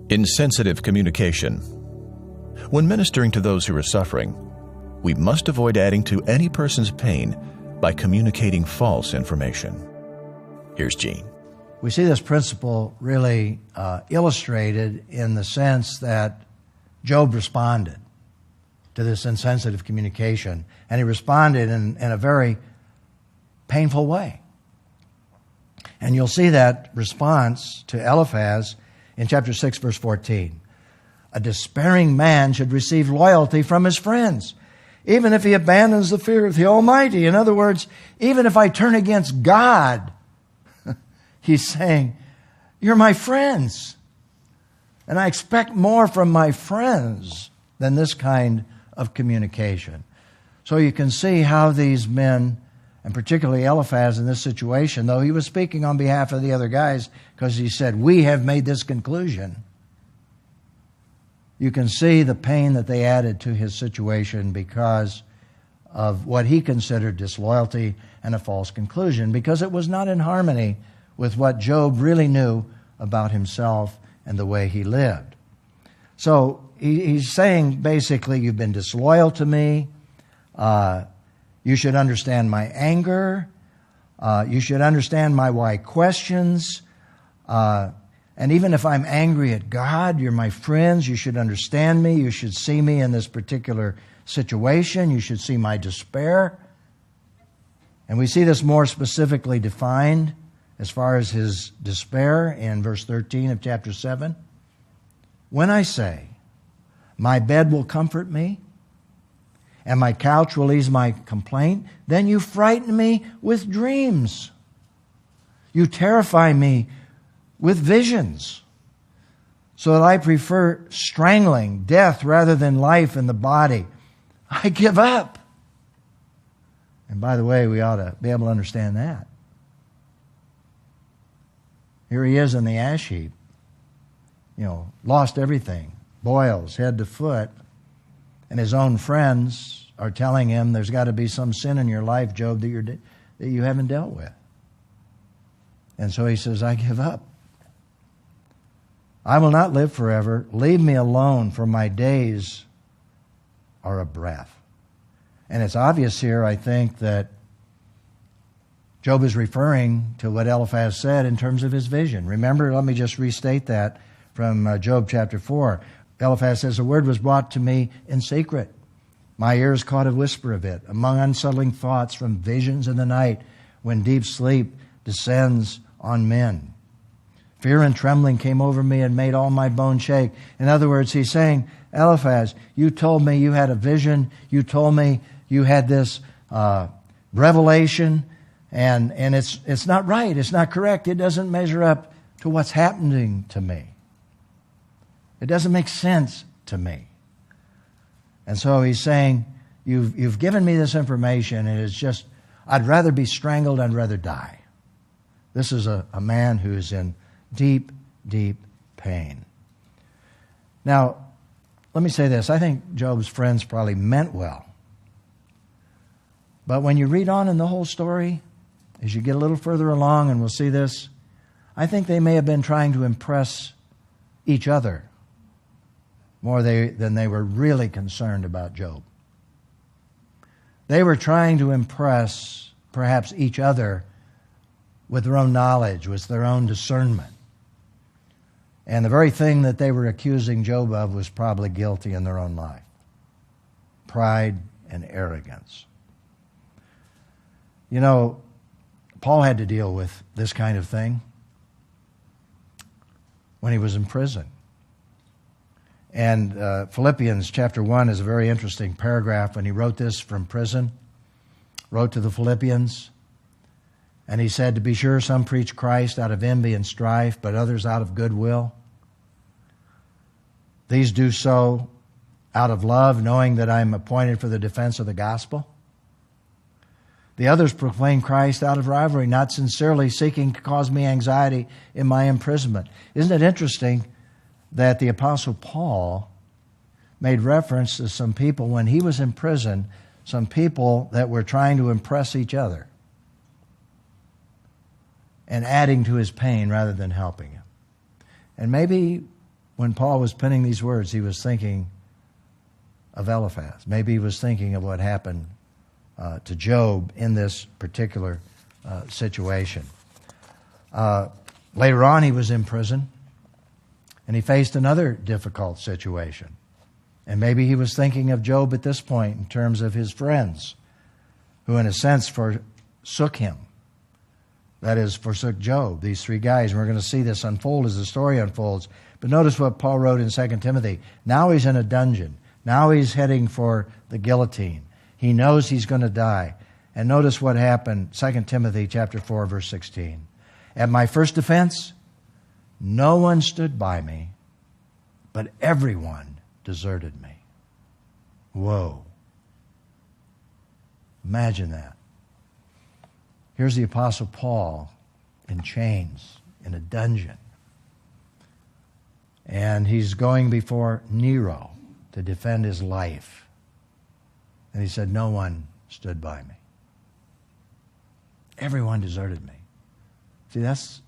Insensitive communication. When ministering to those who are suffering, we must avoid adding to any person's pain by communicating false information. Here's Gene. We see this principle really illustrated in the sense that Job responded to this insensitive communication, and he responded in a very painful way. And you'll see that response to Eliphaz in chapter 6, verse 14. A despairing man should receive loyalty from his friends, even if he abandons the fear of the Almighty. In other words, even if I turn against God, he's saying, you're my friends. And I expect more from my friends than this kind of communication. So you can see how these men, and particularly Eliphaz in this situation, though he was speaking on behalf of the other guys because he said, we have made this conclusion. You can see the pain that they added to his situation because of what he considered disloyalty and a false conclusion, because it was not in harmony with what Job really knew about himself and the way he lived. So he's saying basically, you've been disloyal to me. You should understand my anger. You should understand my why questions. And even if I'm angry at God, you're my friends. You should understand me. You should see me in this particular situation. You should see my despair. And we see this more specifically defined as far as his despair in verse 13 of chapter 7. When I say, my bed will comfort me, and my couch will ease my complaint, then you frighten me with dreams. You terrify me with visions, so that I prefer strangling, death, rather than life in the body. I give up. And by the way, we ought to be able to understand that. Here he is in the ash heap. Lost everything. Boils head to foot. And his own friends are telling him there's got to be some sin in your life, Job, that you haven't dealt with. And so he says, I give up. I will not live forever. Leave me alone, for my days are a breath. And it's obvious here, I think, that Job is referring to what Eliphaz said in terms of his vision. Remember, let me just restate that from Job chapter 4. Eliphaz says, a word was brought to me in secret. My ears caught a whisper of it, among unsettling thoughts from visions in the night, when deep sleep descends on men. Fear and trembling came over me and made all my bones shake. In other words, he's saying, Eliphaz, you told me you had a vision. You told me you had this revelation, and it's not right. It's not correct. It doesn't measure up to what's happening to me. It doesn't make sense to me. And so he's saying, you've given me this information, and it's just, I'd rather be strangled, I'd rather die. This is a man who's in deep, deep pain. Now, let me say this. I think Job's friends probably meant well. But when you read on in the whole story, as you get a little further along, and we'll see this, I think they may have been trying to impress each other more than they were really concerned about Job. They were trying to impress perhaps each other with their own knowledge, with their own discernment. And the very thing that they were accusing Job of was probably guilty in their own life. Pride and arrogance. Paul had to deal with this kind of thing when he was in prison. And Philippians chapter 1 is a very interesting paragraph when he wrote this from prison. Wrote to the Philippians. And he said, to be sure, some preach Christ out of envy and strife, but others out of goodwill. These do so out of love, knowing that I am appointed for the defense of the gospel. The others proclaim Christ out of rivalry, not sincerely seeking to cause me anxiety in my imprisonment. Isn't it interesting that the Apostle Paul made reference to some people when he was in prison, some people that were trying to impress each other and adding to his pain rather than helping him. And maybe when Paul was penning these words, he was thinking of Eliphaz. Maybe he was thinking of what happened to Job in this particular situation. Later on, he was in prison, and he faced another difficult situation. And maybe he was thinking of Job at this point in terms of his friends, who in a sense forsook him. That is, forsook Job, these three guys. And we're going to see this unfold as the story unfolds. But notice what Paul wrote in 2 Timothy. Now he's in a dungeon. Now he's heading for the guillotine. He knows he's going to die. And notice what happened, 2 Timothy chapter 4, verse 16. At my first defense, no one stood by me, but everyone deserted me. Whoa. Imagine that. Here's the Apostle Paul in chains, in a dungeon. And he's going before Nero to defend his life. And he said, no one stood by me. Everyone deserted me. See, that's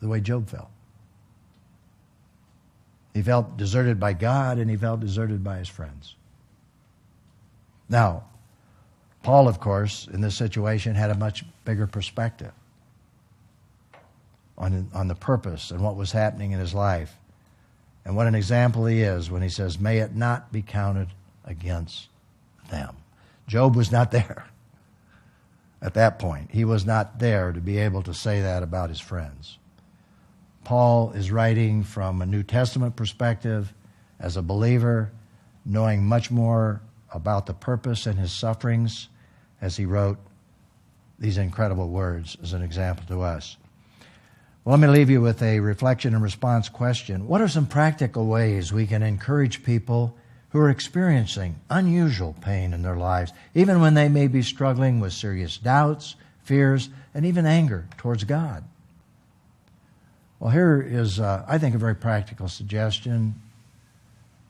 the way Job felt. He felt deserted by God, and he felt deserted by his friends. Now, Paul, of course, in this situation had a much bigger perspective on the purpose and what was happening in his life. And what an example he is when he says, may it not be counted against them. Job was not there at that point. He was not there to be able to say that about his friends. Paul is writing from a New Testament perspective as a believer, knowing much more about the purpose and his sufferings as he wrote these incredible words as an example to us. Well, let me leave you with a reflection and response question. What are some practical ways we can encourage people who are experiencing unusual pain in their lives, even when they may be struggling with serious doubts, fears, and even anger towards God? Well, here is, I think, a very practical suggestion,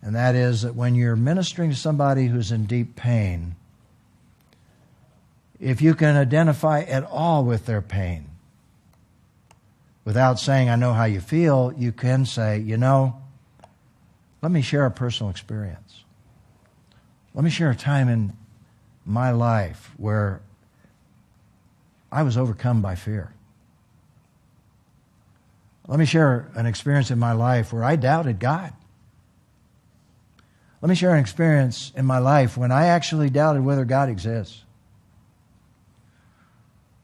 and that is that when you're ministering to somebody who's in deep pain, if you can identify at all with their pain, without saying, I know how you feel, you can say, let me share a personal experience. Let me share a time in my life where I was overcome by fear. Let me share an experience in my life where I doubted God. Let me share an experience in my life when I actually doubted whether God exists.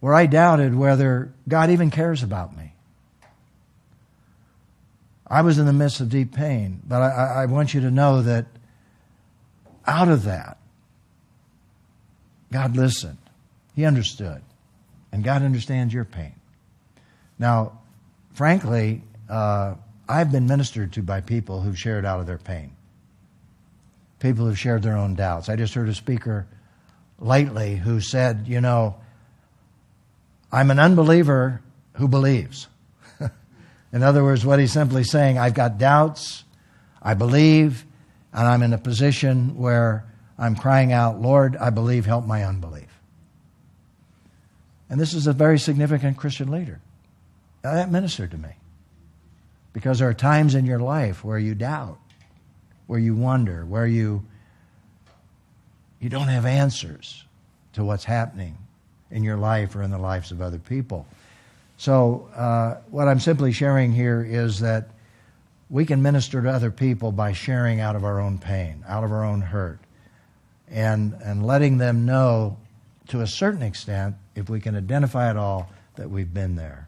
Where I doubted whether God even cares about me. I was in the midst of deep pain, but I want you to know that out of that, God listened. He understood. And God understands your pain. Now, frankly, I've been ministered to by people who've shared out of their pain. People who've shared their own doubts. I just heard a speaker lately who said, I'm an unbeliever who believes. In other words, what he's simply saying, I've got doubts, I believe, and I'm in a position where I'm crying out, Lord, I believe, help my unbelief. And this is a very significant Christian leader. Now, that ministered to me. Because there are times in your life where you doubt, where you wonder, where you don't have answers to what's happening in your life or in the lives of other people. So what I'm simply sharing here is that we can minister to other people by sharing out of our own pain, out of our own hurt, and letting them know to a certain extent, if we can identify it all, that we've been there.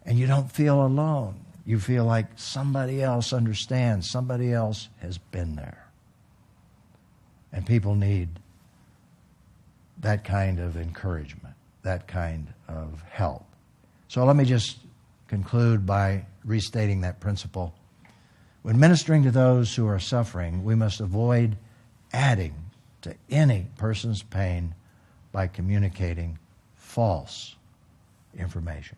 And you don't feel alone. You feel like somebody else understands, somebody else has been there. And people need that kind of encouragement, that kind of help. So let me just conclude by restating that principle. When ministering to those who are suffering, we must avoid adding to any person's pain by communicating false information.